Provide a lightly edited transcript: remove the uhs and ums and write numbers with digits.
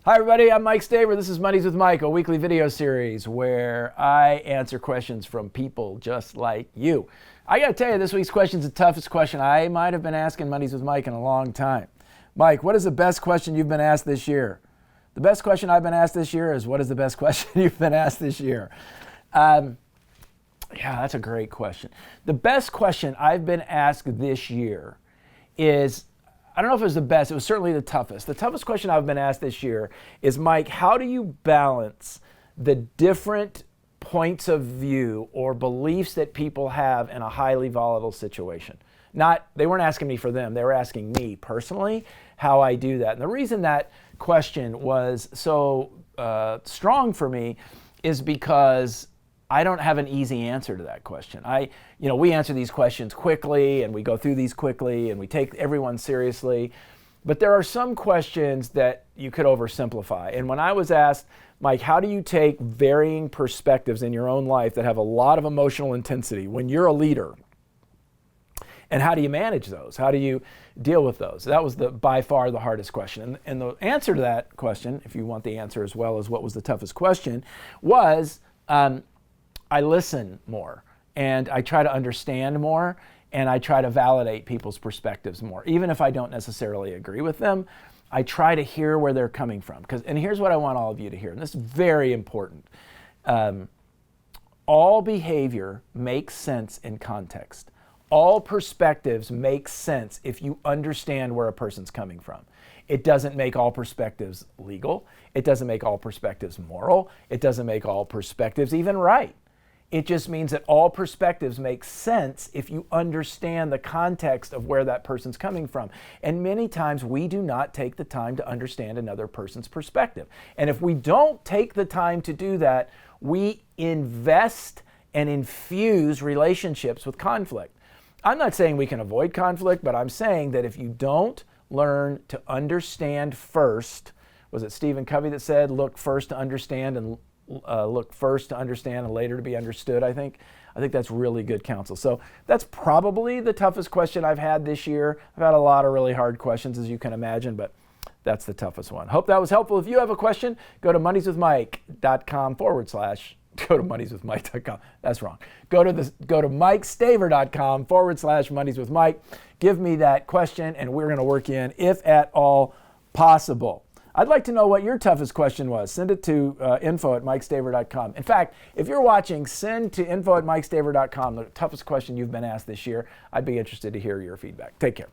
Hi everybody, I'm Mike Staver. This is Mondays with Mike, a weekly video series where I answer questions from people just like you. I gotta tell you, this week's question is the toughest question I might have been asking Mondays with Mike in a long time. Mike, what is the best question you've been asked this year? The best question I've been asked this year is, what is the best question you've been asked this year? Yeah, that's a great question. The best question I've been asked this year is, I don't know if it was the best, it was certainly the toughest. The toughest question I've been asked this year is, Mike, how do you balance the different points of view or beliefs that people have in a highly volatile situation? They weren't asking me for them, they were asking me personally how I do that. And the reason that question was so strong for me is because I don't have an easy answer to that question. We answer these questions quickly and we go through these quickly and we take everyone seriously. But there are some questions that you could oversimplify. And when I was asked, Mike, how do you take varying perspectives in your own life that have a lot of emotional intensity when you're a leader? And how do you manage those? How do you deal with those? That was by far the hardest question. And the answer to that question, if you want the answer as well as what was the toughest question, was I listen more and I try to understand more and I try to validate people's perspectives more. Even if I don't necessarily agree with them, I try to hear where they're coming from. And here's what I want all of you to hear, and this is very important. All behavior makes sense in context. All perspectives make sense if you understand where a person's coming from. It doesn't make all perspectives legal. It doesn't make all perspectives moral. It doesn't make all perspectives even right. It just means that all perspectives make sense if you understand the context of where that person's coming from. And many times we do not take the time to understand another person's perspective. And if we don't take the time to do that, we invest and infuse relationships with conflict. I'm not saying we can avoid conflict, but I'm saying that if you don't learn to understand first, was it Stephen Covey that said, look first to understand and look first to understand and later to be understood, I think that's really good counsel. So that's probably the toughest question I've had this year. I've had a lot of really hard questions, as you can imagine, but that's the toughest one. Hope that was helpful. If you have a question, go to mondayswithmike.com/ go to mondayswithmike.com. That's wrong. Go to mikestaver.com / mondayswithmike. Give me that question and we're going to work in, if at all possible. I'd like to know what your toughest question was. Send it to info@mikestaver.com. In fact, if you're watching, send to info@mikestaver.com the toughest question you've been asked this year. I'd be interested to hear your feedback. Take care.